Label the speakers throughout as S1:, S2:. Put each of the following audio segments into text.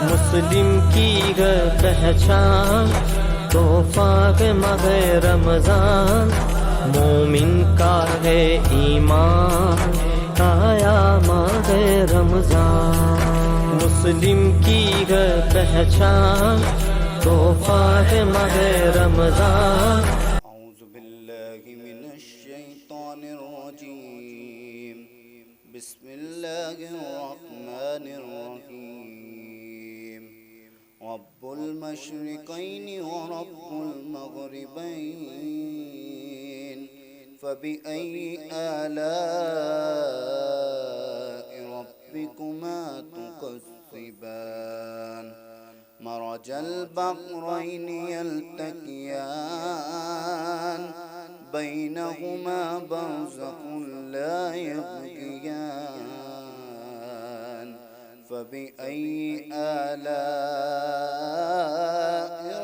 S1: مسلم کی ہے پہچان تحفہ ہے ماہ رمضان، مومن کا ہے ایمان آیا ماہ رمضان، مسلم کی ہے پہچان تحفہ ہے ماہ رمضان۔
S2: اعوذ باللہ من الشیطان الرجیم، بسم اللہ الرحمن الرحیم، رب المشرقین ورب المغربین، فبأي آلاء ربكما تكذبان، مرج البحرين يلتقيان، بينهما برزخ لا يبغيان، فبأي آلاء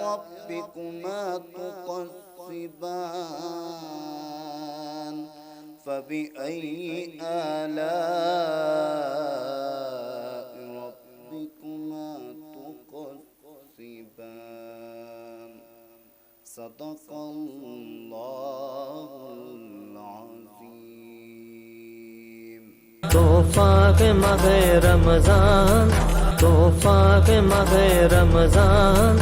S2: ربكما تكذبان، فبأي آلاء ربكما تكذبان، صدق اللہ العظیم۔
S1: تحفہ ہے ماہ رمضان، تحفہ ہے ماہ رمضان۔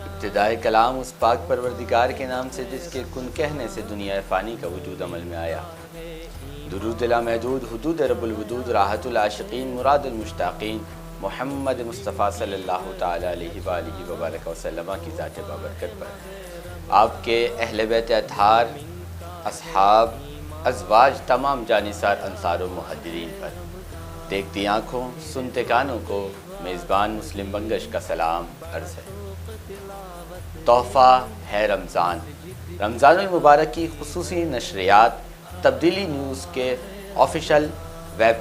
S3: ابتدائے کلام اس پاک پروردگار کے نام سے جس کے کن کہنے سے دنیا فانی کا وجود عمل میں آیا۔ درود لامحدود حدود رب الودود راحت العاشقین مراد المشتاقین محمد مصطفیٰ صلی اللہ تعالیٰ علیہ وآلہ وبارک وسلم کی ذات بابرکت پر، آپ کے اہل بیت اطہار، اصحاب، ازواج، تمام جانثار انصار و مہاجرین پر، دیکھتی آنکھوں سنتے کانوں کو میزبان مسلم بنگش کا سلام عرض ہے۔ تحفہ ہے رمضان، رمضان المبارک کی خصوصی نشریات تبدیلی نیوز کے آفیشل ویب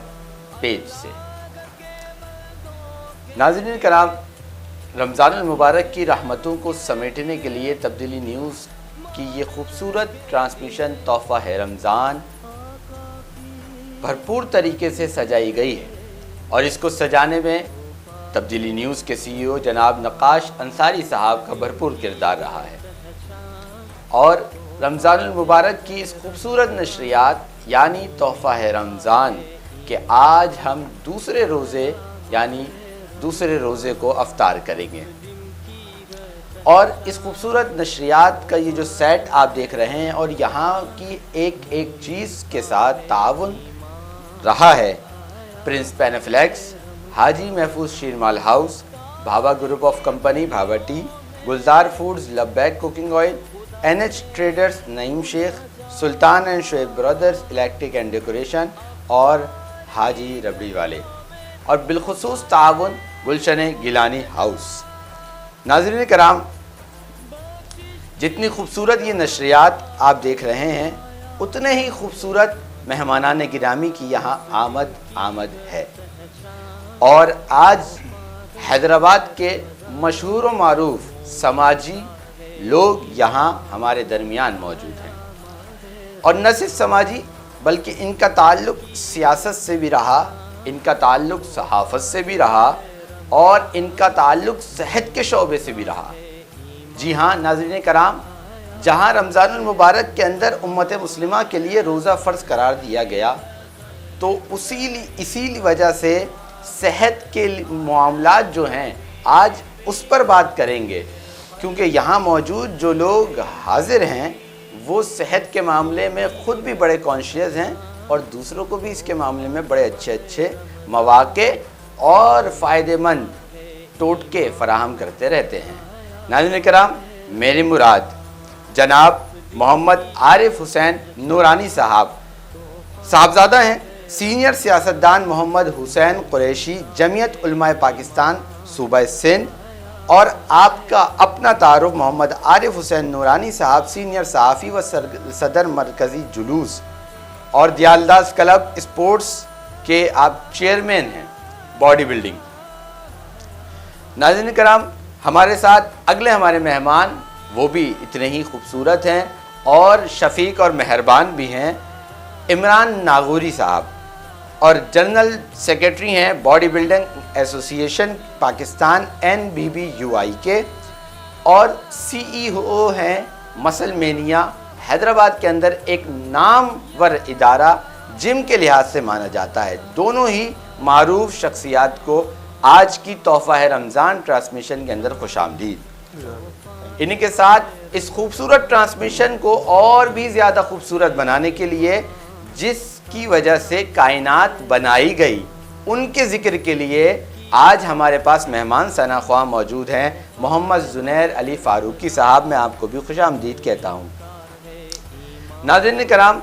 S3: پیج سے۔ ناظرین کرام، رمضان المبارک کی رحمتوں کو سمیٹنے کے لیے تبدیلی نیوز کی یہ خوبصورت ٹرانسمیشن تحفہ ہے رمضان بھرپور طریقے سے سجائی گئی ہے، اور اس کو سجانے میں تبدیلی نیوز کے سی ای او جناب نقاش انصاری صاحب کا بھرپور کردار رہا ہے، اور رمضان المبارک کی اس خوبصورت نشریات یعنی تحفہ ہے رمضان کہ آج ہم دوسرے روزے کو افطار کریں گے، اور اس خوبصورت نشریات کا یہ جو سیٹ آپ دیکھ رہے ہیں اور یہاں کی ایک ایک چیز کے ساتھ تعاون رہا ہے prince panaflex, Haji Mahfooz Sheermal house, Bhaba group of company Bhaba tea, Gulzar foods, Labbaik cooking oil, NH traders Naeem Shaikh, Sultan and Shoaib brothers electric and decoration, اور حاجی ربڑی والے، اور بالخصوص تعاون گلشن گیلانی ہاؤس۔ ناظرین کرام، جتنی خوبصورت یہ نشریات آپ دیکھ رہے ہیں اتنے ہی خوبصورت مہمانان گرامی کی یہاں آمد ہے، اور آج حیدرآباد کے مشہور و معروف سماجی لوگ یہاں ہمارے درمیان موجود ہیں، اور نہ صرف سماجی بلکہ ان کا تعلق سیاست سے بھی رہا، ان کا تعلق صحافت سے بھی رہا، اور ان کا تعلق صحت کے شعبے سے بھی رہا۔ جی ہاں ناظرین کرام، جہاں رمضان المبارک کے اندر امت مسلمہ کے لیے روزہ فرض قرار دیا گیا، تو اسی وجہ سے صحت کے معاملات جو ہیں آج اس پر بات کریں گے، کیونکہ یہاں موجود جو لوگ حاضر ہیں وہ صحت کے معاملے میں خود بھی بڑے کانشیس ہیں، اور دوسروں کو بھی اس کے معاملے میں بڑے اچھے مواقع اور فائدہ مند ٹوٹکے فراہم کرتے رہتے ہیں۔ ناظرین کرام، میری مراد جناب محمد عارف حسین نورانی صاحبزادہ ہیں، سینئر سیاستدان محمد حسین قریشی، جمعیت علماء پاکستان صوبہ سندھ، اور آپ کا اپنا تعارف محمد عارف حسین نورانی صاحب، سینئر صحافی و صدر مرکزی جلوس اور دیالداز کلب اسپورٹس کے آپ چیئرمین ہیں باڈی بلڈنگ۔ ناظرین کرام، ہمارے ساتھ اگلے ہمارے مہمان وہ بھی اتنے ہی خوبصورت ہیں اور شفیق اور مہربان بھی ہیں، عمران ناغوری صاحب، اور جنرل سیکرٹری ہیں body building association Pakistan NBBUI کے اور CEO ہیں مسل مینیا، حیدرآباد کے اندر ایک نامور ادارہ جم کے لحاظ سے مانا جاتا ہے۔ دونوں ہی معروف شخصیات کو آج کی تحفہ رمضان ٹرانسمیشن کے اندر خوش آمدید۔ انہی کے ساتھ اس خوبصورت ٹرانسمیشن کو اور بھی زیادہ خوبصورت بنانے کے لیے جس کی وجہ سے کائنات بنائی گئی ان کے ذکر کے لیے آج ہمارے پاس مہمان ثنا خواہ موجود ہیں محمد زنیر علی فاروقی صاحب۔ میں آپ کو بھی خوش آمدید کہتا ہوں۔ ناظرین کرام،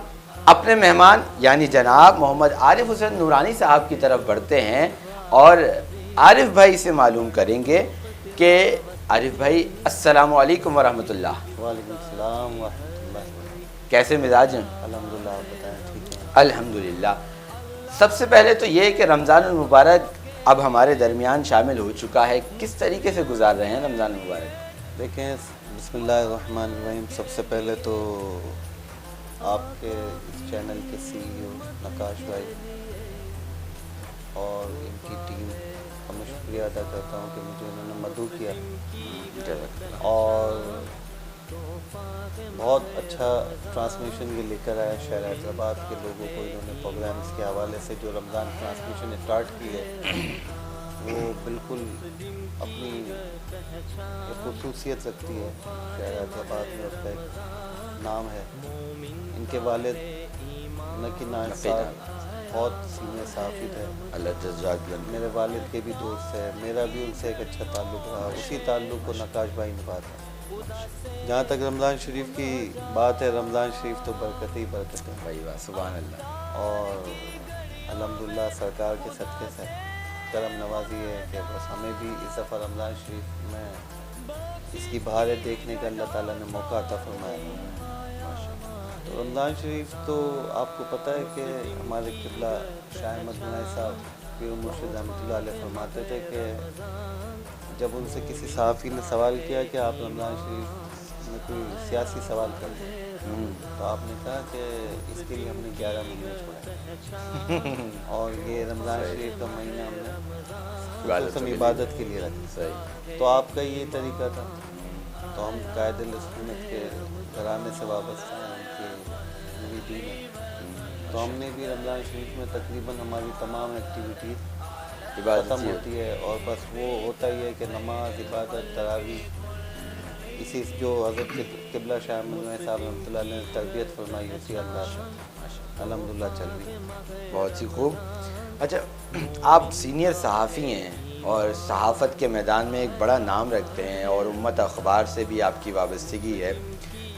S3: اپنے مہمان یعنی جناب محمد عارف حسین نورانی صاحب کی طرف بڑھتے ہیں اور عارف بھائی سے معلوم کریں گے کہ عارف بھائی السلام علیکم ورحمۃ اللہ۔
S4: وعلیکم السلام ورحمۃ اللہ۔
S3: کیسے مزاج ہیں؟
S4: الحمدللہ، آپ بتائیں ٹھیک ہیں؟
S3: الحمدللہ۔ سب سے پہلے تو یہ کہ رمضان المبارک اب ہمارے درمیان شامل ہو چکا ہے، کس طریقے سے گزار رہے ہیں رمضان المبارک؟
S4: دیکھیں، بسم اللہ الرحمن الرحیم، سب سے پہلے تو آپ کے اس چینل کے CEO نقاش بھائی اور ان کی ٹیم کا میں شکریہ ادا کرتا ہوں کہ مجھے انہوں نے مدعو کیا اور بہت اچھا ٹرانسمیشن یہ لے کر آیا شہر حیدرآباد کے لوگوں کو۔ انہوں نے پروگرامس کے حوالے سے جو رمضان ٹرانسمیشن اسٹارٹ کی ہے وہ بالکل اپنی ایک خصوصیت رکھتی ہے شہر حیدرآباد میں، اس کا ایک نام ہے۔ ان کے والد نقی نائب صاحب بہت سینئر صحافی تھے،
S3: اللہ جزاک اللہ۔
S4: میرے والد کے بھی دوست ہے، میرا بھی ان سے ایک اچھا تعلق رہا، اسی تعلق کو نقاش بھائی نبھاتا ہے۔ جہاں تک رمضان شریف کی بات ہے، رمضان شریف تو برکت ہی برکت ہے
S3: بھائی واہ، سبحان اللہ۔
S4: اور الحمدللہ سرکار کے صدقے سے کرم نوازی ہے کہ بس ہمیں بھی اس دفعہ رمضان شریف میں اس کی بہاریں دیکھنے کا اللہ تعالیٰ نے موقع عطا فرمایا۔ تو رمضان شریف تو آپ کو پتہ ہے کہ ہمارے قبلہ شاہ احمد گنائی صاحب پیر مرشد رحمۃ اللہ علیہ فرماتے تھے کہ جب ان سے کسی صحافی نے سوال کیا کہ آپ رمضان شریف میں کوئی سیاسی سوال کر دیں، تو آپ نے کہا کہ اس کے لیے ہم نے 11 مہینے چھوڑے اور یہ رمضان شریف کا مہینہ ہم نے خصوصاً عبادت کے لیے رکھا۔ تو آپ کا یہ طریقہ تھا، تو ہم قائد سنت کے گھرانے سے وابستہ ہیں، ان کے مریدین ہیں، تو ہم نے بھی رمضان شریف میں تقریباً ہماری تمام ایکٹیویٹیز ختم ہوتی ہے اور بس وہ ہوتا ہی ہے کہ نماز، عبادت، تراویح، اسی جو حضرت قبلہ شاہ احمد گنائی صاحب رحمۃ اللہ علیہ نے تربیت فرمائی اسی اللہ سے الحمدللہ چل رہی ہے۔
S3: بہت ہی خوب۔ اچھا، آپ سینئر صحافی ہیں اور صحافت کے میدان میں ایک بڑا نام رکھتے ہیں اور امت اخبار سے بھی آپ کی وابستگی ہے،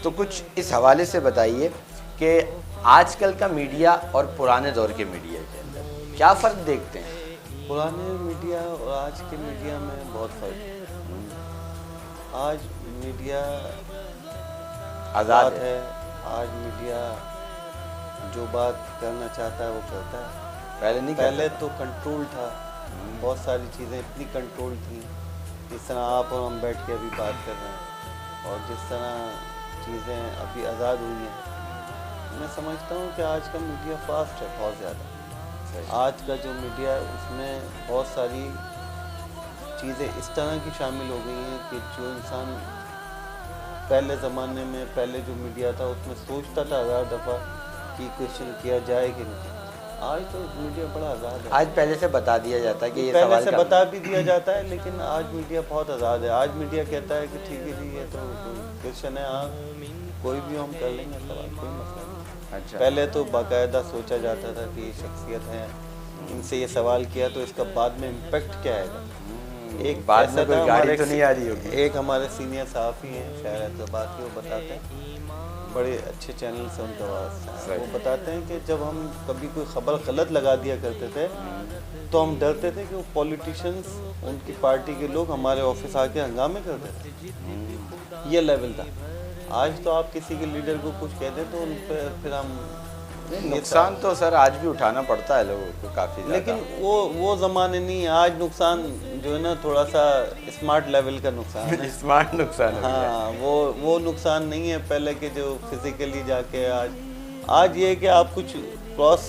S3: تو کچھ اس حوالے سے بتائیے کہ آج کل کا میڈیا اور پرانے دور کے میڈیا کے اندر کیا فرق دیکھتے ہیں؟
S4: پرانے میڈیا اور آج کے میڈیا میں بہت فرق ہے۔ آج میڈیا آزاد ہے، آج میڈیا جو بات کرنا چاہتا ہے وہ کرتا ہے۔ پہلے تو کنٹرول تھا، بہت ساری چیزیں اتنی کنٹرول تھیں، جس طرح آپ اور ہم بیٹھ کے ابھی بات کر رہے ہیں، اور جس طرح چیزیں ابھی آزاد ہوئی ہیں، میں سمجھتا ہوں کہ آج کا میڈیا فاسٹ ہے بہت زیادہ۔ آج کا جو میڈیا ہے اس میں بہت ساری چیزیں اس طرح کی شامل ہو گئی ہیں کہ جو انسان پہلے زمانے میں پہلے جو میڈیا تھا اس میں سوچتا تھا 1000 دفعہ کہ کوشچن کیا جائے کہ نہیں، آج تو میڈیا بڑا آزاد ہے۔
S3: آج پہلے سے بتا دیا جاتا ہے کہ یہ
S4: پہلے سے بتا بھی دیا جاتا ہے، لیکن آج میڈیا بہت آزاد ہے۔ آج میڈیا کہتا ہے کہ ٹھیک ہے جی یہ تو کوشچن ہے، ہاں کوئی بھی ہم کر لیں گے سوال، کوئی مسئلہ نہیں۔
S3: اچھا،
S4: پہلے تو باقاعدہ سوچا جاتا تھا کہ یہ شخصیت ہے، ان سے یہ سوال کیا تو اس کا بعد میں امپیکٹ کیا آئے گا۔ ایک
S3: بعد میں کوئی گاڑی تو نہیں آ رہی ہوگی۔
S4: ایک ہمارے سینئر صحافی ہیں شہر حیدرآباد کے، وہ بتاتے ہیں، بڑے اچھے چینل سے ان کا واسطہ ہے، وہ بتاتے ہیں کہ جب ہم کبھی کوئی خبر غلط لگا دیا کرتے تھے تو ہم ڈرتے تھے کہ وہ پولیٹیشنز، ان کی پارٹی کے لوگ ہمارے آفس آ کے ہنگامے کرتے تھے، یہ لیول تھا۔ آج تو آپ کسی کے لیڈر کو کچھ کہہ دیں تو ان پہ پھر ہم
S3: نقصان تو سر آج بھی اٹھانا پڑتا ہے لوگوں کو کافی زیادہ،
S4: لیکن وہ زمانے نہیں ہے۔ آج نقصان جو ہے نا تھوڑا سا اسمارٹ لیول کا نقصان ہے،
S3: اسمارٹ نقصان ہے۔
S4: ہاں، وہ نقصان نہیں ہے پہلے کے جو فزیکلی جا کے۔ آج یہ ہے کہ آپ کچھ کراس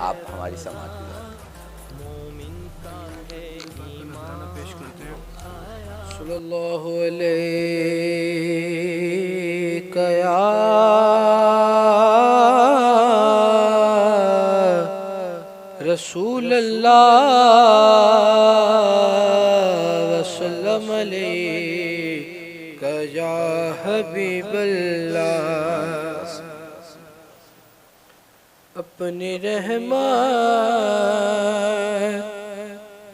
S3: آپ ہماری سماعت گزار
S1: صلی اللہ علیہ یا رسول اللہ وسلم علیہ یا حبیب اللہ اپنی رحمت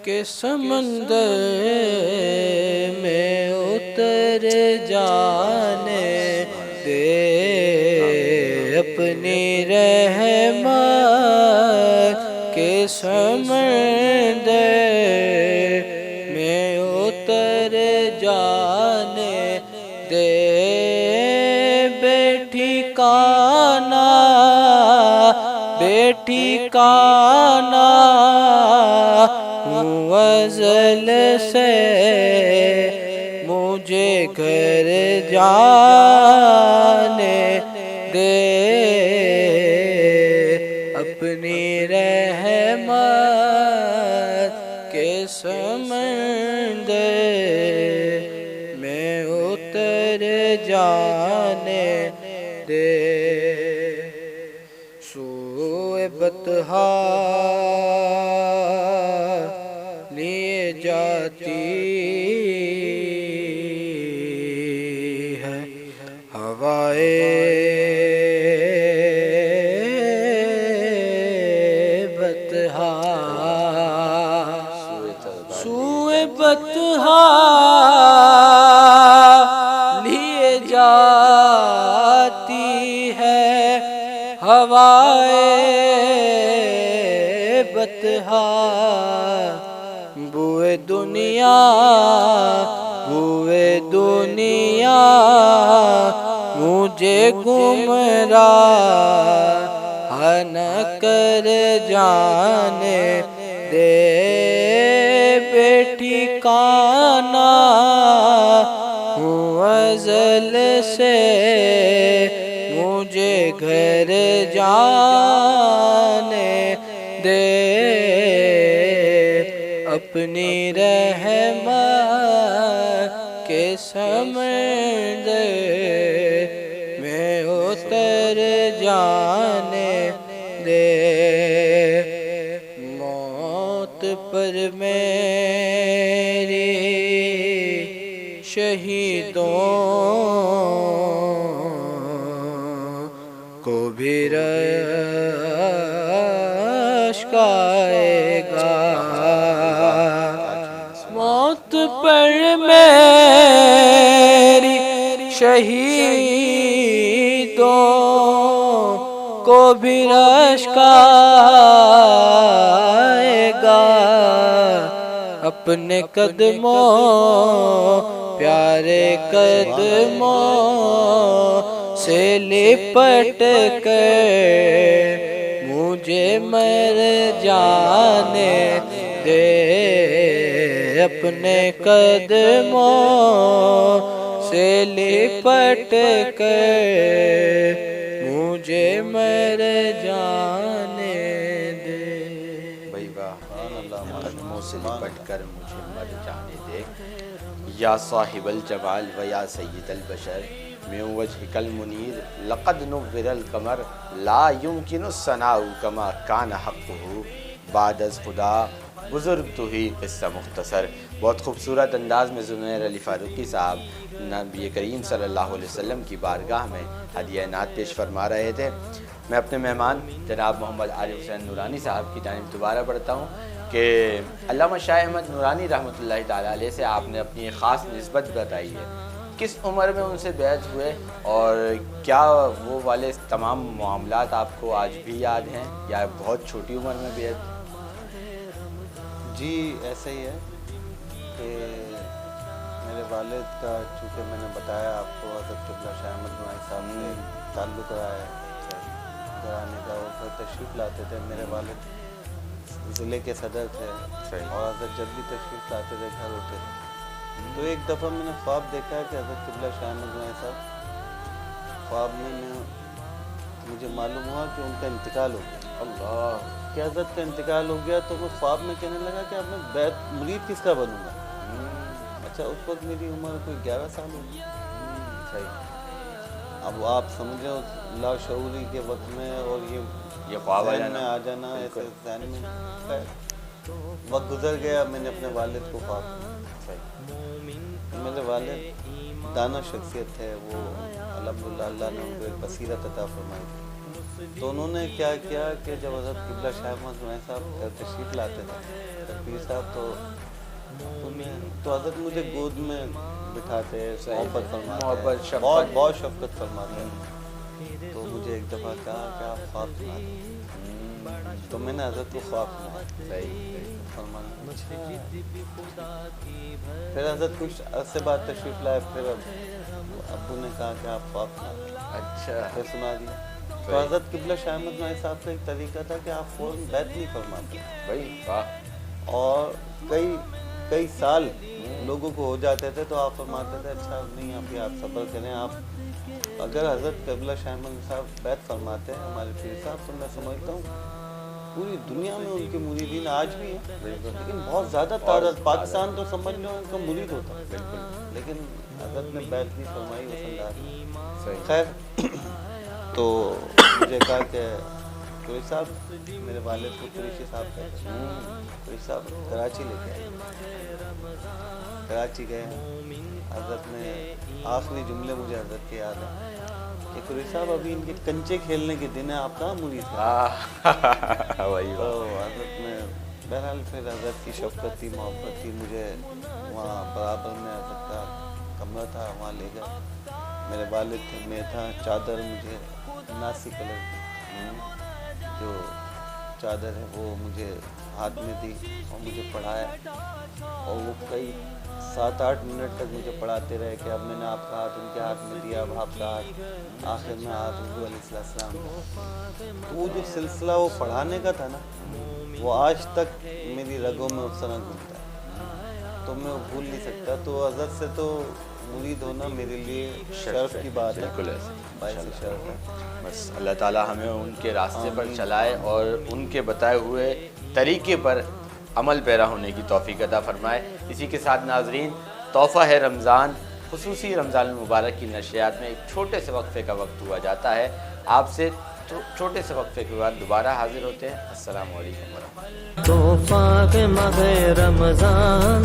S1: کے سمندر میں اتر جانے دے اپنی رحمت کے سمندر میں اتر جانے دے بیٹی کانا ازل سے مجھے گھر جانے دے اپنی رحمت کے سمندر میں اتر جانے دے سوئے بطحا لیے جاتی ہے ہوائے بطحا سوئے بطحا لیے جاتی ہے ہوائے بطحا بوئے دنیا مجھے گمراہ نہ کر جانے دے بیٹی کانا ہوں ازل سے مجھے گھر جانے دے اپنی رحمت کے سمندر میں اتر جانے دے موت پر میری شہیدوں کو بھی رشک آئے گا موت پر میری شہیدوں کو بھی رشک آئے گا اپنے قدموں پیارے قدموں سے لپٹ کر مجھے مر جانے دے اپنے قدموں سے لپٹ کر مجھے مر جانے دے
S3: بھائی واہ قدموں سے لپٹ کر مجھے مر جانے دے یا صاحب الجمال و یا سید البشر من وجهك المنیر لقد نور القمر لا يمكن الثناء كما كان حقه بعد از خدا بزرگ تو ہی قصہ مختصر بہت خوبصورت انداز میں زنیر علی فاروقی صاحب نبی کریم صلی اللہ علیہ وسلم کی بارگاہ میں ہدیہ نعت پیش فرما رہے تھے میں اپنے مہمان جناب محمد عارف حسین نورانی صاحب کی جانب دوبارہ پڑھتا ہوں کہ علامہ شاہ احمد نورانی رحمۃ اللہ تعالیٰ علیہ سے آپ نے اپنی خاص نسبت بتائی ہے کس عمر میں ان سے بیعت ہوئے اور کیا وہ والے تمام معاملات آپ کو آج بھی یاد ہیں یا بہت چھوٹی عمر میں بیعت؟
S4: جی ایسا ہی ہے کہ میرے والد کا چونکہ میں نے بتایا آپ کو حضرت قبلہ شاہ احمد نورانی صاحب سے تعلق رہا ہے گھرانے کا وہ پھر تشریف لاتے تھے میرے والد ضلع کے صدر تھے اور حضرت جب بھی تشریف لاتے تھے گھر ہوتے تھے تو ایک دفعہ میں نے خواب دیکھا کہ حضرت قبلہ شاہ احمد نورانی صاحب خواب میں مجھے معلوم ہوا کہ ان کا انتقال ہو گیا
S3: اللہ
S4: کہ حضرت کا انتقال ہو گیا تو میں خواب میں کہنے لگا کہ اب میں بیت مرید کس کا بنوں گا. اچھا اس وقت میری عمر کوئی 11 سال ہوگی. صحیح. اب آپ سمجھیں اس لاشعوری کے وقت میں اور یہ خواب میں آ جانا ایسے ذہن میں. وقت گزر گیا, میں نے اپنے والد کو خواب. میرے والد دانا شخصیت ہے, وہ الحمدللہ اللہ نے ان کو ایک بصیرت عطا فرمائی. تو انہوں نے کیا کیا کہ جب حضرت قبلہ شاہ محمد جنید صاحب گھر تشریف لاتے تھے پیر صاحب, تو حضرت مجھے گود میں بٹھاتے, محبت فرماتے, بہت شفقت فرماتے. تو مجھے ایک دفعہ کہا کہ آپ خواب سنائیں, تو میں نے حضرت کو خواب سنایا. فرمانا پھر حضرت کچھ عرصے بعد تشریف لائے, پھر ابو نے کہا کہ آپ خواب سنائیں. اچھا, پھر سنا دیا. تو حضرت قبلہ شاہ احمد نائی صاحب کا ایک طریقہ تھا کہ آپ فوراً بیت نہیں فرماتے بھائی. اور کئی سال لوگوں کو ہو جاتے تھے تو آپ فرماتے تھے اچھا نہیں ابھی آپ صبر کریں, آپ اگر حضرت قبلہ شاہ احمد صاحب بیت فرماتے ہیں ہمارے پیر صاحب, تو میں سمجھتا ہوں پوری دنیا میں ان کے مریدین آج بھی ہیں, لیکن بہت زیادہ تعداد. پاکستان تو سمجھ لو ان کا مرید ہوتا ہے, لیکن حضرت نے بیت نہیں فرمائی وسلم. خیر, تو مجھے کہا کہ قریشی صاحب, میرے والد کو قریشی صاحب کہتے ہیں, قریشی صاحب کراچی لے کے آئے. کراچی گئے, حضرت نے آخری جملے مجھے حضرت کے یاد ہیں کہ قریشی صاحب ابھی ان کے کنچے کھیلنے کے دن ہیں, آپ کہاں مرید ہیں. تو حضرت نے بہرحال پھر حضرت کی شفقت تھی, محبت تھی, مجھے وہاں برابر میں حضرت کا کمرہ تھا, وہاں لے گئے. میرے والد تھے, میں تھا. چادر مجھے ناسی کلر کی جو چادر ہے وہ مجھے ہاتھ میں دی اور مجھے پڑھایا, اور وہ کئی 7-8 منٹ تک مجھے پڑھاتے رہے کہ اب میں نے آپ کا ہاتھ ان کے ہاتھ میں دیا, اب آپ کا ہاتھ آخر میں ہاتھ حضور علیہ السلام کا. تو وہ جو سلسلہ وہ پڑھانے کا تھا نا, وہ آج تک میری رگوں میں اس طرح گھومتا ہے, تو میں وہ بھول نہیں سکتا. تو حضرت سے تو مرید ہونا میرے لیے شرف کی بات ہے. بالکل ایسے باعث شرف ہے.
S3: بس اللہ تعالیٰ ہمیں ان کے راستے پر چلائے اور ان کے بتائے ہوئے طریقے پر عمل پیرا ہونے کی توفیق عطا فرمائے. اسی کے ساتھ ناظرین, تحفہ ہے رمضان خصوصی رمضان المبارک کی نشریات میں ایک چھوٹے سے وقفے کا وقت ہوا جاتا ہے. آپ سے چھوٹے سے وقفے کے بعد دوبارہ حاضر ہوتے ہیں. السلام علیکم ورحمۃ اللہ.
S1: تحفہ ماہ رمضان.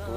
S4: 2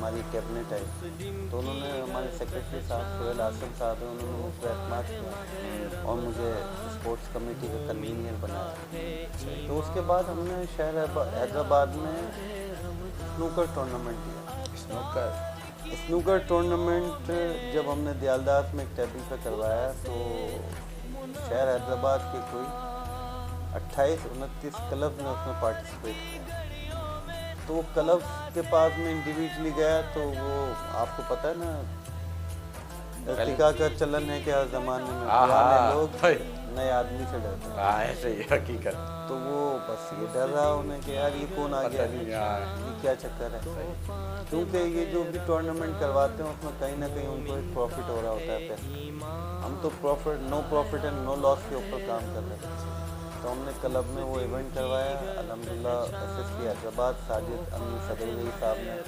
S4: ہماری کیبنٹ ہے، تو انہوں نے ہمارے سیکریٹری صاحب سہیل آصف صاحب ہیں، انہوں نے مجھ پر اعتماد کیا اور مجھے اسپورٹس کمیٹی کا کنوینئر بنایا. تو اس کے بعد ہم نے شہر حیدرآباد میں اسنوکر ٹورنامنٹ دیا. اسنوکر ٹورنامنٹ جب ہم نے دیالداس میں ایک ٹیبل پہ کروایا تو شہر حیدرآباد کے کوئی 28-29 کلب نے اس میں پارٹیسپیٹ کیا. تو وہ کلب کے پاس میں انڈیویجلی گیا تو وہ آپ کو پتہ ہے نا ارتقا کا چلن ہے کہ ہر زمانے میں پرانے لوگ نئے آدمی سے ڈرتے ہیں.
S3: ایسے ہی حقیقت.
S4: تو وہ بس یہ ڈر رہا انہیں کہ یار یہ کون آ گیا، یہ کیا چکر ہے. کیونکہ یہ جو بھی ٹورنامنٹ کرواتے ہیں اس میں کہیں نہ کہیں ان کو ایک پروفٹ ہو رہا ہوتا ہے پیسے. ہم تو نو پروفٹ اینڈ نو لاس کے اوپر کام کر رہے ہیں. تو ہم نے کلب میں وہ ایونٹ کروایا. الحمدللہ S S P Hyderabad Sajid Amin صدر صاحب نے اس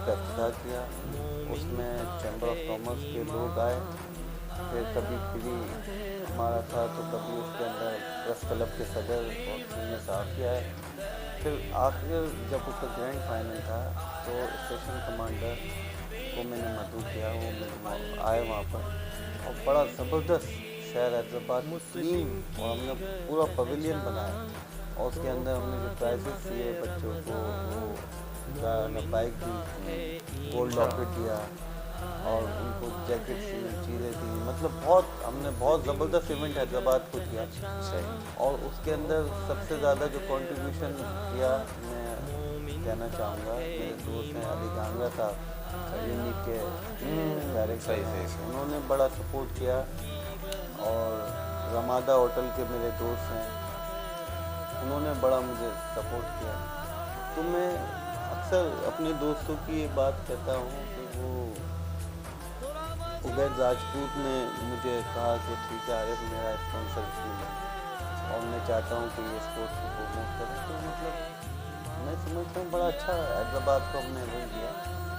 S4: کا افتتاح کیا. اس میں چیمبر آف کامرس کے لوگ آئے. پھر کبھی فری ہمارا تھا تو کبھی اس کے اندر پریس کلب کے صدر اور سینئر صحافی آئے. پھر آخر جب اس کا گرینڈ فائنل تھا تو اسٹیشن کمانڈر کو میں نے مدعو کیا، وہ آئے وہاں پر اور بڑا زبردست شہر حیدرآباد ٹیم اور ہم نے پورا پویلین بنایا. اور اس کے اندر ہم نے جو پرائزز دیے بچوں کو، وہ بائک دی، گولڈ لاکٹ دیا اور ان کو جیکٹس دی، چیزیں دی. مطلب ہم نے بہت زبردست ایونٹ حیدرآباد کو کیا. اور اس کے اندر سب سے زیادہ جو کنٹریبیوشن کیا میں کہنا چاہوں گا میرے دوست ہیں علی گانگرا صاحب یونیک کے ڈائریکٹر، انہوں نے بڑا سپورٹ کیا. اور رمادہ ہوٹل کے میرے دوست ہیں، انہوں نے بڑا مجھے سپورٹ کیا. تو میں اکثر اپنے دوستوں کی یہ بات کہتا ہوں کہ وہ عبید راجپوت نے مجھے کہا کہ ٹھیک ہے عارف میرا اسپانسر ہے اور میں چاہتا ہوں کہ یہ اسپورٹس کو پروموٹ کریں. تو مطلب میں سمجھتا ہوں بڑا اچھا حیدرآباد کو ہم نے ایونٹ دیا.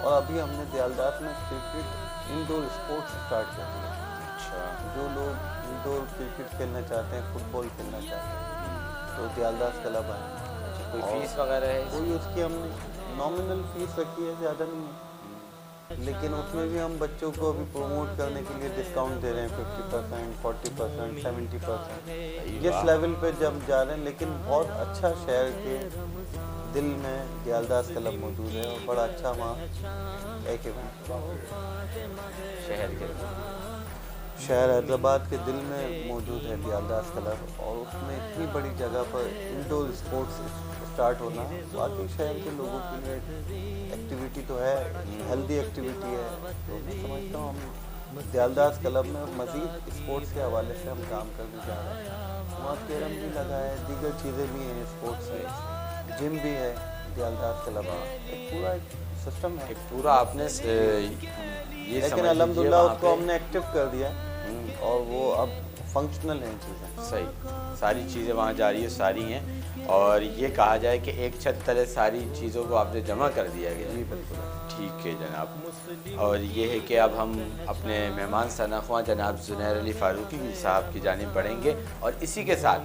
S4: اور ابھی ہم نے دیالداس میں کرکٹ انڈور اسپورٹس اسٹارٹ کر دیا. جو لوگ انڈور کرکٹ کھیلنا چاہتے ہیں، فٹ بال کھیلنا چاہتے ہیں تو دیالداس کلب آئے.
S3: کوئی فیس وغیرہ ہے؟
S4: کوئی اس کی ہم نے نامنل فیس رکھی ہے، زیادہ نہیں ہے، لیکن اس میں بھی ہم بچوں کو ابھی پروموٹ کرنے کے لیے ڈسکاؤنٹ دے رہے ہیں 50%، 40%، 70%. جس لیول پہ جب جا رہے ہیں. لیکن بہت اچھا شہر کے دل میں دیالداس کلب موجود ہے اور بڑا اچھا وہاں ایک ایونٹ شہر حیدرآباد کے دل میں موجود ہے دیالداس کلب. اور اس میں اتنی بڑی جگہ پر انڈور اسپورٹس اسٹارٹ ہونا باقی شہر کے لوگوں کے لیے ایکٹیویٹی تو ہے، ہیلدی ایکٹیویٹی ہے. تو میں سمجھتا ہوں ہم دیالداس کلب میں مزید اسپورٹس کے حوالے سے ہم کام کرنے جا رہے ہیں. وہاں کیرم بھی لگا ہے، دیگر چیزیں بھی ہیں اسپورٹس میں، جم بھی ہے دیالداس کلب. ایک پورا ایک سسٹم ہے،
S3: ایک پورا آپ نے
S4: لیکن الحمدللہ اس کو ہم نے ایکٹیو کر دیا اور وہ اب فنکشنل ہیں چیزیں.
S3: صحیح، ساری چیزیں وہاں جاری ہے، ساری ہیں. اور یہ کہا جائے کہ ایک چھت تلے ساری چیزوں کو آپ نے جمع کر دیا گیا.
S4: جی بالکل
S3: ٹھیک ہے جناب. اور یہ ہے کہ اب ہم اپنے مہمان ثناخواں جناب زنیر علی فاروقی صاحب کی جانب بڑھیں گے اور اسی کے ساتھ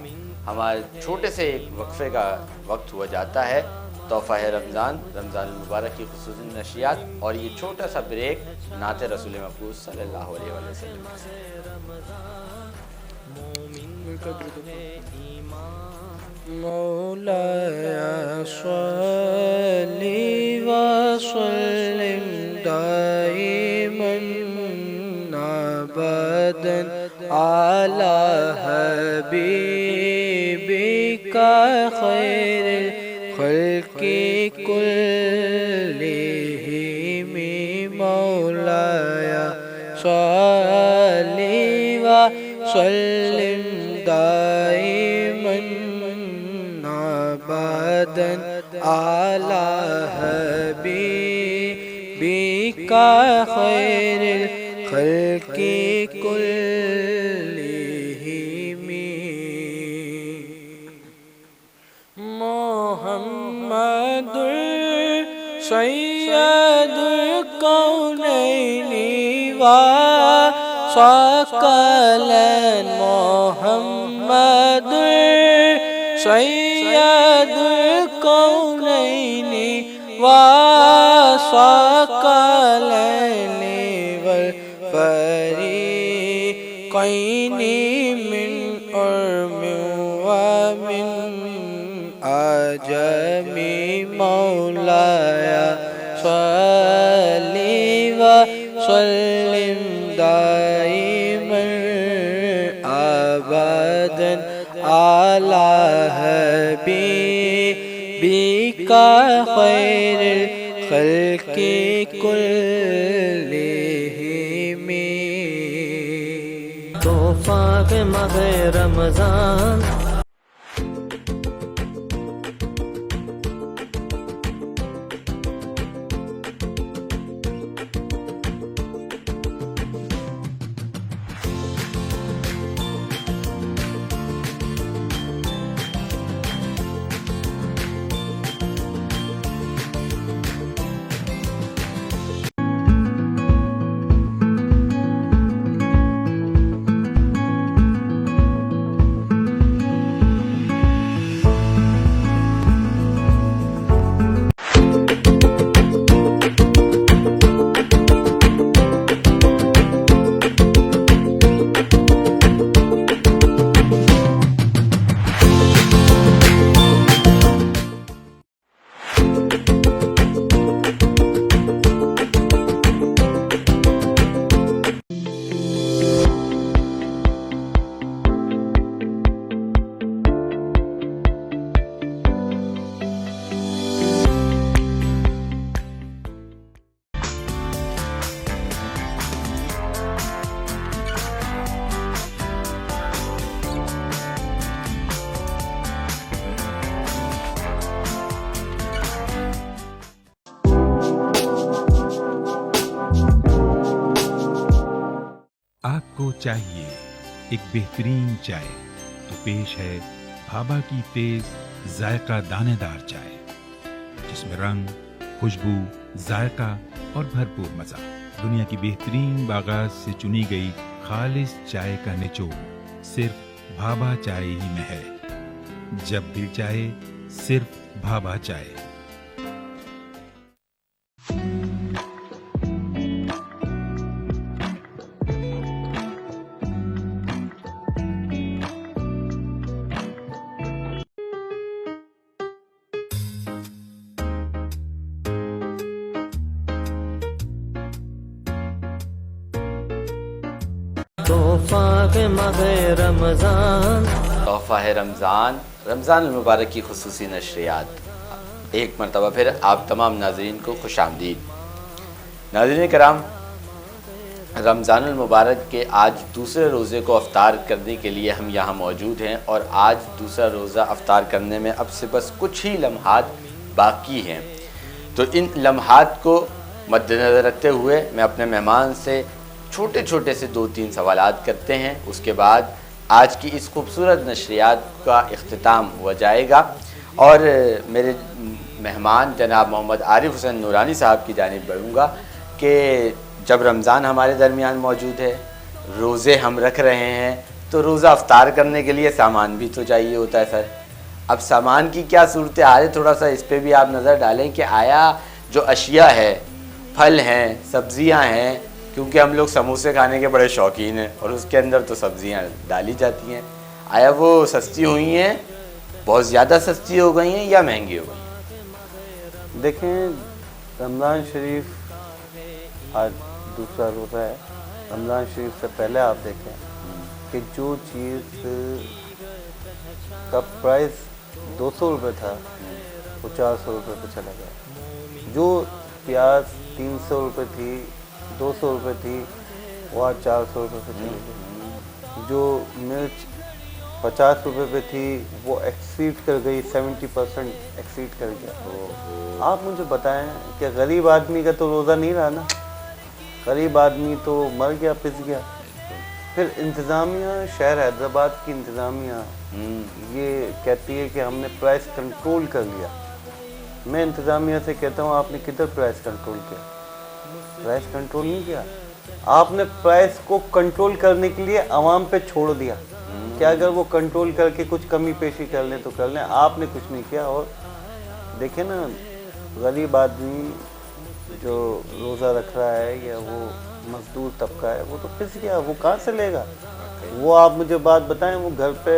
S3: ہمارے چھوٹے سے ایک وقفے کا وقت ہوا جاتا ہے. تحفہ رمضان المبارک کی خصوصی نشریات اور یہ چھوٹا سا بریک نعت رسول مقبول صلی اللہ علیہ وسلم.
S1: مولایا صلی وسلم دائما ابدا علی حبیبک خیر الخلق کلہم. مولایا صلی وسلم دائما ابدا علی حبیبک خیر الخلق کلہم. محمد سید الکونین وثقلین. محمد سید الکونین وثقلین جمی مولایا صلی وسلم دائما ابدا علی حبیبک خیر الخلق کلہم تحفہ کے ماہ رمضان
S5: آپ کو چاہیے ایک بہترین چائے تو پیش ہے بھابا کی تیز ذائقہ دانے دار چائے، جس میں رنگ، خوشبو، ذائقہ اور بھرپور مزہ۔ دنیا کی بہترین باغات سے چنی گئی خالص چائے کا نچوڑ صرف بھابا چائے ہی میں ہے۔ جب دل چاہے صرف بھابا چائے۔
S1: تحفہ ماہ رمضان،
S3: تحفہ ہے رمضان، رمضان المبارک کی خصوصی نشریات۔ ایک مرتبہ پھر آپ تمام ناظرین کو خوش آمدید۔ ناظرین کرام، رمضان المبارک کے آج دوسرے روزے کو افطار کرنے کے لیے ہم یہاں موجود ہیں، اور آج دوسرا روزہ افطار کرنے میں اب سے بس کچھ ہی لمحات باقی ہیں۔ تو ان لمحات کو مد نظر رکھتے ہوئے میں اپنے مہمان سے چھوٹے چھوٹے سے 2-3 سوالات کرتے ہیں، اس کے بعد آج کی اس خوبصورت نشریات کا اختتام ہوا جائے گا، اور میرے مہمان جناب محمد عارف حسین نورانی صاحب کی جانب بڑھوں گا کہ جب رمضان ہمارے درمیان موجود ہے، روزے ہم رکھ رہے ہیں، تو روزہ افطار کرنے کے لیے سامان بھی تو چاہیے ہوتا ہے سر۔ اب سامان کی کیا صورتحال ہے، تھوڑا سا اس پہ بھی آپ نظر ڈالیں کہ آیا جو اشیاء ہے، پھل ہیں، سبزیاں ہیں، کیونکہ ہم لوگ سموسے کھانے کے بڑے شوقین ہیں اور اس کے اندر تو سبزیاں ڈالی جاتی ہیں، آیا وہ سستی ہوئی ہیں، بہت زیادہ سستی ہو گئی ہیں یا مہنگی ہو گئی ہیں؟
S4: دیکھیں، رمضان شریف آج دوسرا روزہ ہے۔ رمضان شریف سے پہلے آپ دیکھیں کہ جو چیز کا پرائس 200 روپے تھا وہ 400 روپے پہ چلا گیا۔ جو پیاز 300 روپے تھی، 200 روپے تھی، وہ آج 400 روپے پہ چلی گئی۔ جو مرچ 50 روپے پہ تھی وہ ایکسیڈ کر گئی، 70% ایکسیڈ کر گیا۔ آپ مجھے بتائیں کہ غریب آدمی کا تو روزہ نہیں رہا نا، غریب آدمی تو مر گیا، پس گیا۔ پھر انتظامیہ، شہر حیدرآباد کی انتظامیہ یہ کہتی ہے کہ ہم نے پرائس کنٹرول کر لیا۔ میں انتظامیہ سے کہتا ہوں آپ نے کدھر پرائس کنٹرول کیا؟ پرائس کنٹرول نہیں کیا، آپ نے پرائس کو کنٹرول کرنے کے لیے عوام پہ چھوڑ دیا کہ اگر وہ کنٹرول کر کے کچھ کمی پیشی کر لیں تو کر لیں، آپ نے کچھ نہیں کیا۔ اور دیکھیں نا، غریب آدمی جو روزہ رکھ رہا ہے یا وہ مزدور طبقہ ہے وہ تو پھنس گیا، وہ کہاں سے لے گا؟ وہ آپ مجھے بات بتائیں، وہ گھر پہ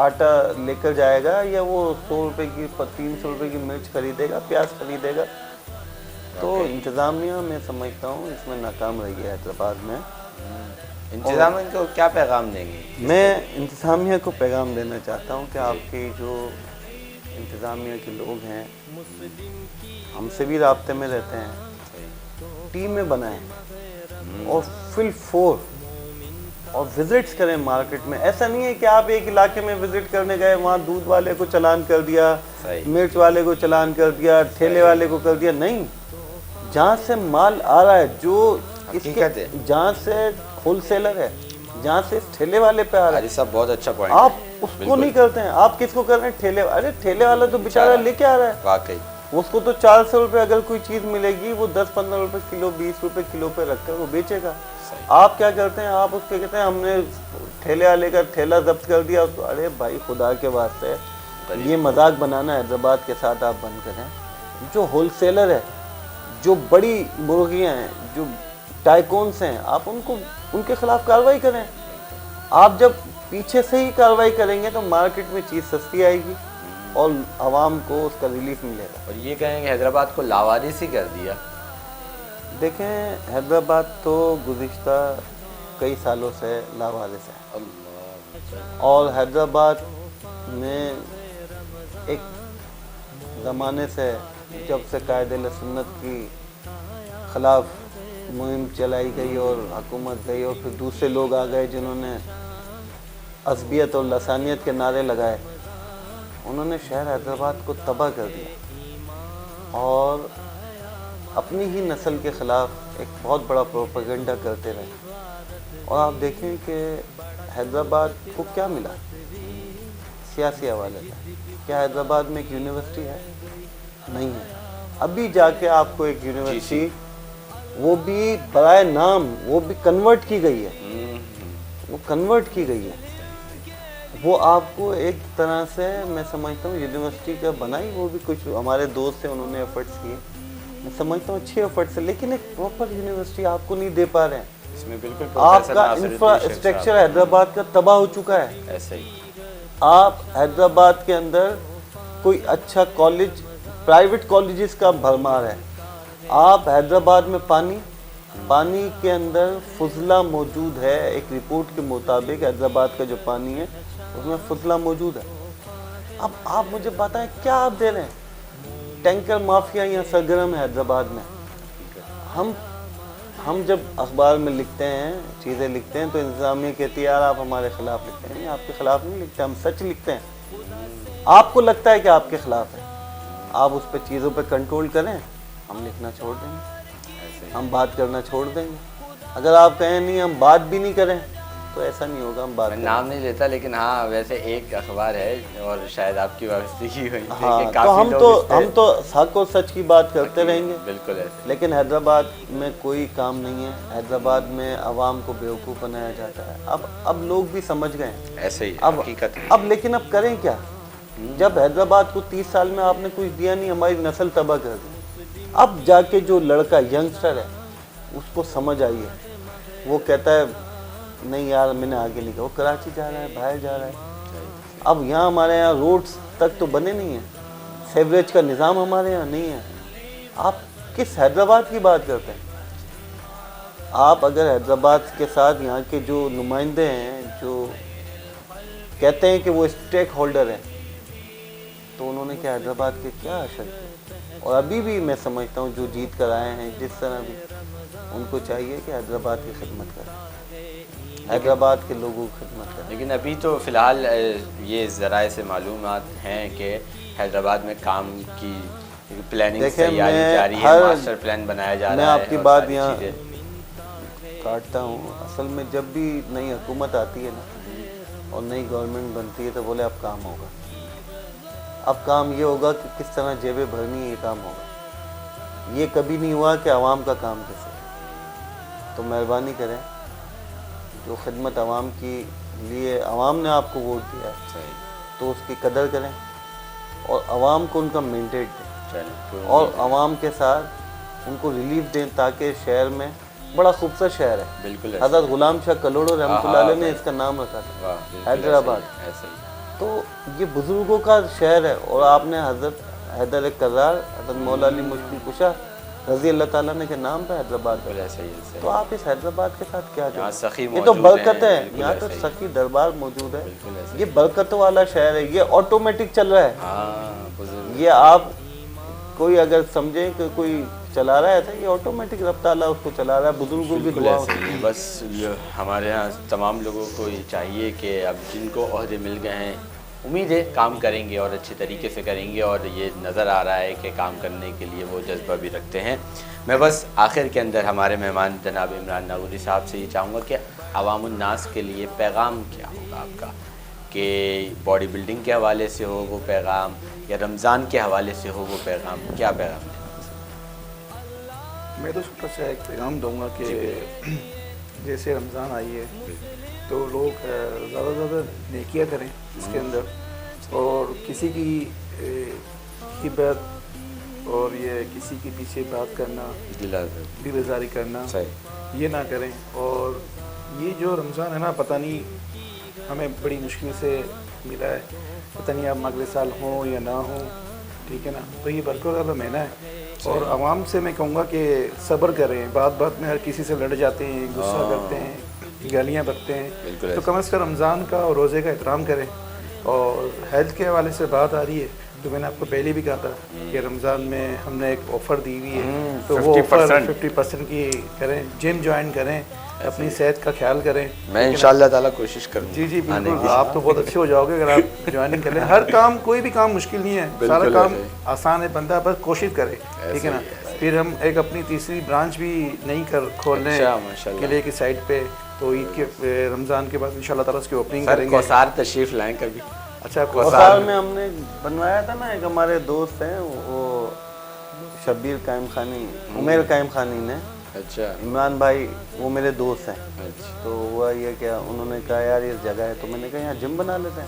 S4: آٹا لے کر جائے گا یا وہ 100 روپے کی 300 روپے کی مرچ خریدے گا، پیاز خریدے گا؟ تو انتظامیہ میں سمجھتا ہوں اس میں ناکام رہی ہے حیدرآباد میں۔
S3: انتظامیہ کو کیا پیغام دیں گے؟
S4: میں انتظامیہ کو پیغام دینا چاہتا ہوں کہ آپ کی جو انتظامیہ کے لوگ ہیں ہم سے بھی رابطے میں رہتے ہیں، ٹیمیں بنائیں اور فل فور اور وزٹس کریں مارکیٹ میں۔ ایسا نہیں ہے کہ آپ ایک علاقے میں وزٹ کرنے گئے، وہاں دودھ والے کو چلان کر دیا، مرچ والے کو چلان کر دیا، ٹھیلے والے کو کر دیا، نہیں، جہاں سے مال آ رہا ہے، جو اس کے جہاں سے ہول سیلر ہے، جہاں سے ٹھیلے والے پہ آ رہا ہے،
S3: سب بہت اچھا پوائنٹ،
S4: آپ اس کو نہیں کرتے ہیں۔ آپ کس کو کر رہے ہیں؟ ٹھیلے، ارے ٹھیلے والا تو بیچارہ لے کے آ رہا ہے،
S3: واقعی
S4: اس کو تو 400 روپے اگر کوئی چیز ملے گی، وہ 10-15 روپے کلو، 20 روپے کلو پہ رکھ کر وہ بیچے گا۔ آپ کیا کرتے ہیں؟ آپ اس کے کہتے ہیں ہم نے ٹھیلے والے کا ٹھیلا ضبط کر دیا۔ ارے بھائی خدا کے واسطے یہ مذاق بنانا حیدرآباد کے ساتھ آپ بند کریں۔ جو ہول سیلر ہے، جو بڑی مرغیاں ہیں، جو ٹائکونس ہیں، آپ ان کے خلاف کارروائی کریں۔ آپ جب پیچھے سے ہی کارروائی کریں گے تو مارکیٹ میں چیز سستی آئے گی اور عوام کو اس کا ریلیف ملے گا۔
S3: اور یہ کہیں گے حیدرآباد کو لاوارث ہی کر دیا۔
S4: دیکھیں حیدرآباد تو گزشتہ کئی سالوں سے لاوارث ہے، اور حیدرآباد میں ایک زمانے سے جب سے قائد اہل سنت کی خلاف مہم چلائی گئی اور حکومت گئی، اور پھر دوسرے لوگ آ گئے جنہوں نے عصبیت اور لسانیت کے نعرے لگائے، انہوں نے شہر حیدرآباد کو تباہ کر دیا اور اپنی ہی نسل کے خلاف ایک بہت بڑا پروپیگنڈا کرتے رہے۔ اور آپ دیکھیں کہ حیدرآباد کو کیا ملا سیاسی حوالے سے؟ کیا حیدرآباد میں ایک یونیورسٹی ہے؟ نہیں ہے۔ ابھی جا کے آپ کو ایک یونیورسٹی، وہ بھی برائے نام، وہ بھی کنورٹ کی گئی ہے، وہ کنورٹ کی گئی ہے، وہ آپ کو ایک طرح سے میں سمجھتا ہوں یونیورسٹی کا بنائی، وہ بھی کچھ ہمارے دوست ہیں انہوں نے ایفرٹس کیے، میں سمجھتا ہوں اچھے ایفرٹس ہیں، لیکن ایک پراپر یونیورسٹی آپ کو نہیں دے پا رہے ہیں۔
S3: اس میں بالکل
S4: آپ کا انفراسٹرکچر حیدرآباد کا تباہ ہو چکا ہے۔
S3: ایسا ہی
S4: آپ حیدرآباد کے اندر کوئی اچھا کالج، پرائیویٹ کالجز کا بھرمار ہے۔ آپ حیدرآباد میں پانی کے اندر فضلہ موجود ہے، ایک رپورٹ کے مطابق حیدرآباد کا جو پانی ہے اس میں فضلہ موجود ہے۔ اب آپ مجھے بتائیں کیا آپ دے رہے ہیں؟ ٹینکر مافیا یہاں سرگرم ہے حیدرآباد میں۔ ہم جب اخبار میں لکھتے ہیں، چیزیں لکھتے ہیں، تو انتظامیہ کہتی ہے یار آپ ہمارے خلاف لکھتے ہیں۔ نہیں، آپ کے خلاف نہیں لکھتے، ہم سچ لکھتے ہیں۔ آپ کو لگتا ہے کہ آپ کے خلاف ہے، آپ اس پہ چیزوں پہ کنٹرول کریں، ہم لکھنا چھوڑ دیں گے، ہم بات کرنا چھوڑ دیں گے۔ اگر آپ کہیں نہیں ہم بات بھی نہیں کریں تو ایسا نہیں ہوگا، ہم بات
S3: نام نہیں لیتا، لیکن ہاں ویسے ایک اخبار ہے اور شاید آپ کی وابستگی ہوئی تھی
S4: ہاں،
S3: کہ
S4: تو
S3: کافی
S4: ہم تو حق اور سچ کی بات کرتے رہیں گے،
S3: بالکل ایسے،
S4: لیکن حیدرآباد میں کوئی کام نہیں ہے۔ حیدرآباد میں عوام کو بیوقوف بنایا جاتا ہے۔ اب لوگ بھی سمجھ گئے ہیں
S3: ایسے ہی حقیقت ہے۔
S4: اب لیکن اب کریں کیا؟ جب حیدرآباد کو 30 سال میں آپ نے کچھ دیا نہیں، ہماری نسل تباہ کر دی۔ اب جا کے جو لڑکا ینگسٹر ہے اس کو سمجھ آئی ہے، وہ کہتا ہے نہیں یار میں نے آگے نہیں کہا، وہ کراچی جا رہا ہے، باہر جا رہا ہے۔ اب یہاں ہمارے یہاں روڈز تک تو بنے نہیں ہیں، سیوریج کا نظام ہمارے یہاں نہیں ہے۔ آپ کس حیدرآباد کی بات کرتے ہیں؟ آپ اگر حیدرآباد کے ساتھ یہاں کے جو نمائندے ہیں جو کہتے ہیں کہ وہ اسٹیک ہولڈر ہیں، تو انہوں نے کیا حیدرآباد کے کیا اشر کیا؟ اور ابھی بھی میں سمجھتا ہوں جو جیت کر آئے ہیں جس طرح بھی، ان کو چاہیے کہ حیدرآباد کی خدمت کریں، حیدرآباد کے لوگوں کی خدمت کریں۔
S3: لیکن ابھی تو فی الحال یہ ذرائع سے معلومات ہیں کہ حیدرآباد میں کام کی پلاننگ تیاری جاری ہے، ماسٹر پلان بنایا جا رہا ہے۔
S4: میں آپ کی بات یہاں کاٹتا ہوں، اصل میں جب بھی نئی حکومت آتی ہے نا اور نئی گورنمنٹ بنتی ہے تو بولے اب کام ہوگا، اب کام یہ ہوگا کہ کس طرح جیبیں بھرنی ہے، یہ کام ہوگا۔ یہ کبھی نہیں ہوا کہ عوام کا کام کیسے۔ تو مہربانی کریں، جو خدمت عوام کی لیے عوام نے آپ کو ووٹ دیا ہے تو اس کی قدر کریں اور عوام کو ان کا مینڈیٹ دیں اور عوام کے ساتھ ان کو ریلیف دیں تاکہ شہر میں بڑا خوبصورت شہر ہے.
S3: بالکل
S4: حضرت غلام شاہ کلوڑو رحمۃ اللہ علیہ نے اس کا نام رکھا تھا, حیدرآباد.
S3: ایسے ہی.
S4: تو یہ بزرگوں کا شہر ہے. اور آپ نے حضرت حیدر کرار, حضرت مولا علی مشکل کشا رضی اللہ تعالیٰ نے کے نام پہ حیدرآباد ہے. تو آپ اس حیدرآباد کے ساتھ کیا جو, یہ تو برکت ہے, یہاں تو سخی دربار موجود ہے. یہ برکتوں والا شہر ہے, یہ آٹومیٹک چل رہا ہے. یہ آپ کوئی اگر سمجھے کہ کوئی چلا رہا ہے, یہ آٹومیٹک رب تعالیٰ اس کو چلا رہا ہے. بزرگوں کی دعا.
S3: بس ہمارے یہاں تمام لوگوں کو یہ چاہیے کہ اب جن کو عہدے مل گئے ہیں, امید ہے کام کریں گے اور اچھے طریقے سے کریں گے, اور یہ نظر آ رہا ہے کہ کام کرنے کے لیے وہ جذبہ بھی رکھتے ہیں. میں بس آخر کے اندر ہمارے مہمان جناب عمران ناگوری صاحب سے یہ چاہوں گا کہ عوام الناس کے لیے پیغام کیا ہوگا آپ کا, کہ باڈی بلڈنگ کے حوالے سے ہو وہ پیغام, یا رمضان کے حوالے سے ہو وہ پیغام, کیا پیغام ہے؟
S6: میں تو سب سے ایک پیغام دوں گا کہ جیسے رمضان آئی ہے تو لوگ زیادہ سے زیادہ نیکیاں کریں اس کے اندر, اور کسی کی غیبت اور یہ کسی کے پیچھے بات کرنا, دل آزاری کرنا, یہ نہ کریں. اور یہ جو رمضان ہے نا, پتہ نہیں ہمیں بڑی مشکل سے ملا ہے, پتہ نہیں اب اگلے سال ہوں یا نہ ہوں, ٹھیک ہے نا. تو یہ برکت والا مہینہ ہے, اور عوام سے میں کہوں گا کہ صبر کریں. بات بات میں ہر کسی سے لڑ جاتے ہیں, غصہ کرتے ہیں, گالیاں بکتے ہیں, تو کم از کم رمضان کا اور روزے کا احترام کریں. اور ہیلتھ کے حوالے سے بات آ رہی ہے تو میں نے آپ کو پہلے بھی کہا تھا کہ رمضان میں ہم نے ایک آفر دی ہوئی ہے, تو وہ آفر 50% کی کریں. جم جوائن کریں, اپنی صحت کا خیال کریں.
S3: میں انشاءاللہ تعالیٰ کوشش کروں.
S6: جی جی بالکل, آپ تو بہت اچھے ہو جاؤ گے اگر آپ جوائننگ کر لیں. ہر کام, کوئی بھی کام مشکل نہیں ہے, سارا کام آسان ہے, بندہ بس کوشش کرے, ٹھیک ہے نا. پھر ہم ایک اپنی تیسری برانچ بھی نہیں کھول رہے ہیں قلعے کی سائڈ پہ, تو عید کے رمضان کے بعد انشاءاللہ تعالیٰ اس کی اوپننگ کریں گے.
S3: کوثار تشریف لائیں کبھی.
S6: اچھا,
S4: کوثار میں ہم نے بنوایا تھا نا, ایک ہمارے دوست ہیں وہ شبیر قائم خانی, عمیر قائم خانی نے.
S3: اچھا,
S4: عمران بھائی وہ میرے دوست ہیں. تو ہوا یہ کہ انہوں نے کہا یار یہ جگہ ہے, تو میں نے کہا یہاں جم بنا لیتے ہیں.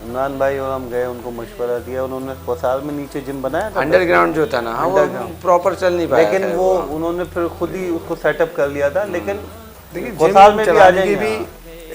S4: عمران بھائی اور ہم گئے, ان کو مشورہ دیا, انہوں نے کوثار میں نیچے جم بنایا تھا,
S3: انڈر گراؤنڈ جو تھا نا, وہ پراپر چل نہیں پایا,
S4: لیکن وہ انہوں نے پھر خود ہی اس کو سیٹ اپ کر لیا تھا. لیکن کوثار میں بھی آ جائیں گے,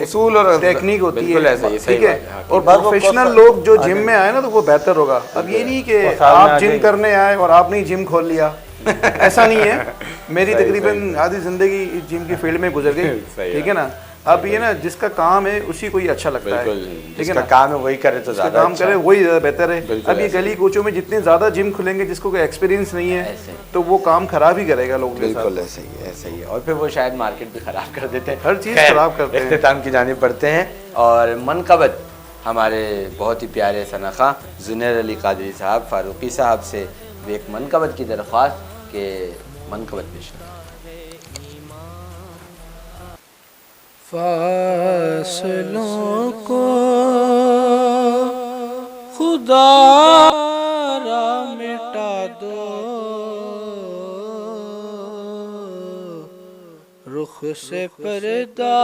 S6: اصول اور ٹیکنیک ہوتی ہے, ٹھیک ہے. اور پروفیشنل لوگ جو جم میں آئے نا تو وہ بہتر ہوگا. اب یہ نہیں کہ آپ جم کرنے آئے اور آپ نے جم کھول لیا, ایسا نہیں ہے. میری تقریباً آدھی زندگی جم کی فیلڈ میں گزر گئی, ٹھیک ہے نا. اب یہ نا جس کا کام ہے اسی کو ہی اچھا لگتا ہے,
S3: جس کا کام ہے وہی کرے تو زیادہ
S6: کام کرے, وہی زیادہ بہتر ہے. اب یہ گلی کوچوں میں جتنے زیادہ جم کھلیں گے, جس کو کوئی ایکسپیرینس نہیں ہے تو وہ کام خراب ہی کرے گا لوگوں کے ساتھ.
S3: بالکل ایسا ہی ہے, ایسا ہی ہے. اور پھر وہ شاید مارکیٹ بھی خراب کر دیتے ہیں,
S6: ہر چیز خراب کرتے ہیں.
S3: اختتام کی جانب بڑھتے ہیں, اور منقبت ہمارے بہت ہی پیارے ثناخواں زنیر علی قادری صاحب فاروقی صاحب سے ایک منقبت کی درخواست کہ منقبت پیش کریں.
S1: فاصلوں کو خدا را مٹا دو, رخ سے پردہ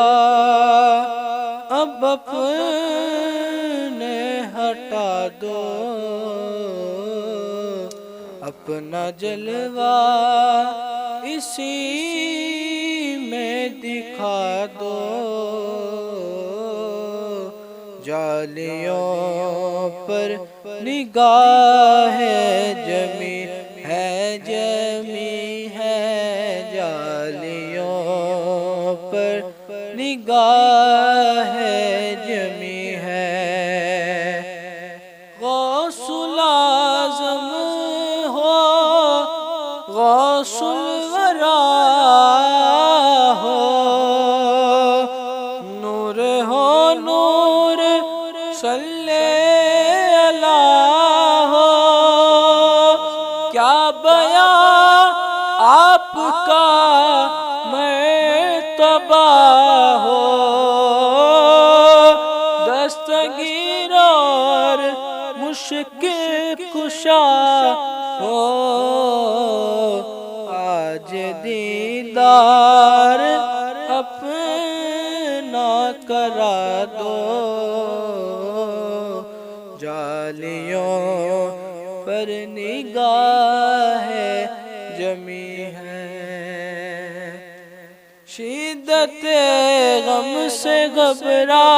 S1: اب اپنے ہٹا دو, اپنا جلوہ اسی میں دکھا دو, جالیوں پر نگاہ جمی ہے, جمی ہے, جالیوں پر نگاہ جمی ہے. غوث العظم ہو, غوث الورا ہو, نور ہو, نور صلی اللہ ہو, کیا بیان آپ کا مرتبہ ہو, دستگیر اور مشکل کشا ہو, آج دیدار اپنا کرا دو, جالیوں پر نگاہ جمی ہے. شدت غم سے گھبرا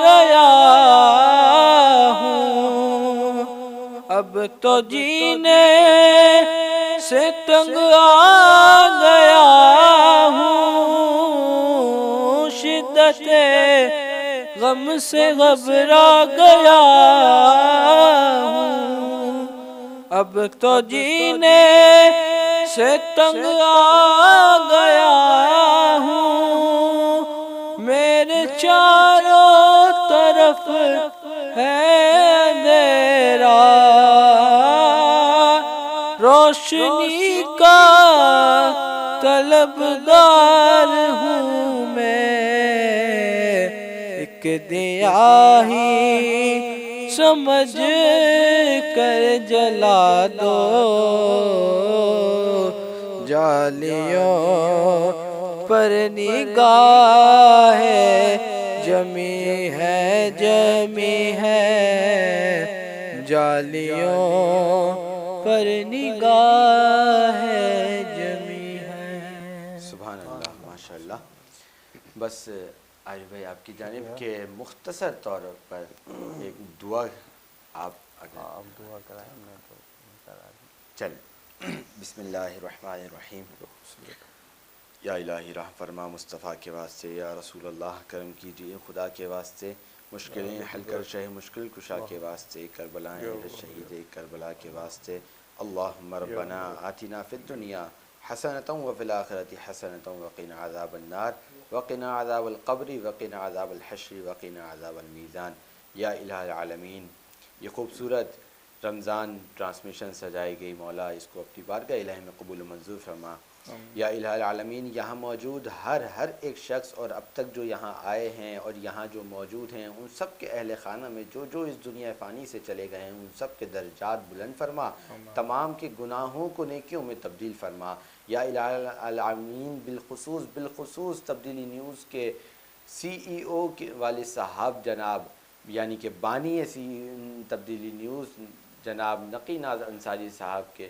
S1: گیا ہوں، اب تو جینے سے تنگ آ گیا ہوں، شدت غم سے گھبرا گیا ہوں، اب تو جینے سے تنگ آ گیا ہوں، میرے چاروں طرف ہے اندھیرا، روشنی کا طلبگار ہوں میں، ایک دیا ہی سمجھ کر جلا دو، جالیوں پر نگاہ جمی ہے جمی ہے، جالیوں پر نگاہ جمی ہے۔
S3: سبحان اللہ، ماشاء اللہ۔ بس عارف بھائی آپ کی جانب کے مختصر طور پر ایک دعا آپ
S4: دعا کرائیں، میں تو کرا دوں۔
S3: چل بسم اللہ الرحمن الرحیم۔ یا الہی رحم فرما مصطفیٰ کے واسطے، یا رسول اللہ کرم کیجیے خدا کے واسطے، مشکلیں حل کر شہ مشکل کشا کے واسطے، کربلائیں شہید کربلا کے واسطے، اللہم ربنا آتنا فی الدنیا حسنۃ وفی الآخرۃ حسنۃ وقنا عذاب النار وقنا عذاب القبر وقنا عذاب الحشر وقنا عذاب المیزان۔ یا الہ العالمین، یہ خوبصورت رمضان ٹرانسمیشن سجائی گئی مولا، اس کو اپنی بارگاہ الہی میں قبول و منظور فرما۔ یا الہ العالمین، یہاں موجود ہر ایک شخص اور اب تک جو یہاں آئے ہیں اور یہاں جو موجود ہیں، ان سب کے اہل خانہ میں جو اس دنیا فانی سے چلے گئے ہیں، ان سب کے درجات بلند فرما، تمام کے گناہوں کو نیکیوں میں تبدیل فرما۔ یا الہ العالمین، بالخصوص تبدیلی نیوز کے CEO کے والد صاحب جناب، یعنی کہ بانی تبدیلی نیوز جناب نقی ناز انصاری صاحب کے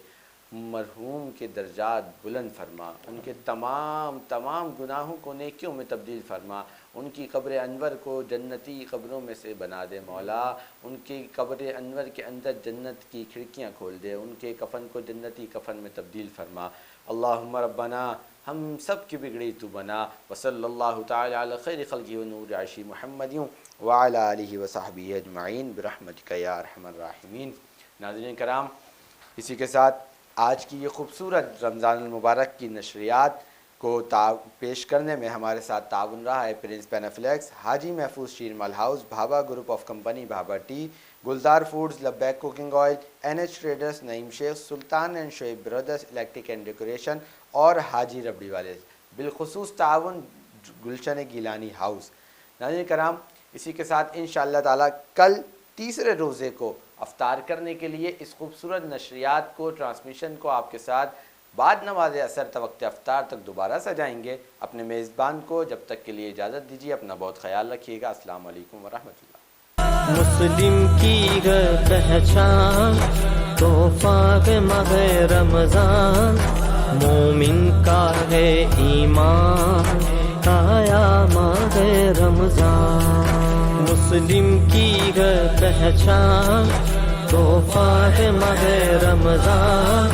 S3: مرحوم کے درجات بلند فرما، ان کے تمام گناہوں کو نیکیوں میں تبدیل فرما، ان کی قبر انور کو جنتی قبروں میں سے بنا دے مولا، ان کی قبر انور کے اندر جنت کی کھڑکیاں کھول دے، ان کے کفن کو جنتی کفن میں تبدیل فرما۔ اللہم ربنا، ہم سب کی بگڑی تو بنا، وصلی اللہ تعالی علی خیر خلقہ و نور عرشہ محمد وعلی آلہ وصحبہ اجمعین برحمتک یا ارحم الراحمین۔ ناظرین کرام، اسی کے ساتھ آج کی یہ خوبصورت رمضان المبارک کی نشریات کو پیش کرنے میں ہمارے ساتھ تعاون رہا ہے prince panaflex, Haji Mahfooz Sheermal house, Bhaba group of company Bhaba tea, Gulzar foods, Labbaik cooking oil, NH traders, Naeem Shaikh, Sultan and Shoaib brothers electric and decoration اور حاجی ربڑی والے، بالخصوص تعاون گلشن گیلانی ہاؤس۔ ناظرین کرام، اسی کے ساتھ انشاءاللہ تعالی کل تیسرے روزے کو افطار کرنے کے لیے اس خوبصورت نشریات کو ٹرانسمیشن کو آپ کے ساتھ بعد نماز اثر تا وقت افطار تک دوبارہ سجائیں گے۔ اپنے میزبان کو جب تک کے لیے اجازت دیجیے، اپنا بہت خیال رکھیے گا۔ السلام علیکم ورحمۃ اللہ۔
S7: مسلم کی ہے پہچان تحفہ ماہ رمضان، مومن کا ہے ایمان آیا ماہ رمضان، مسلم کی ہے پہچان تحفہ ماہ رمضان،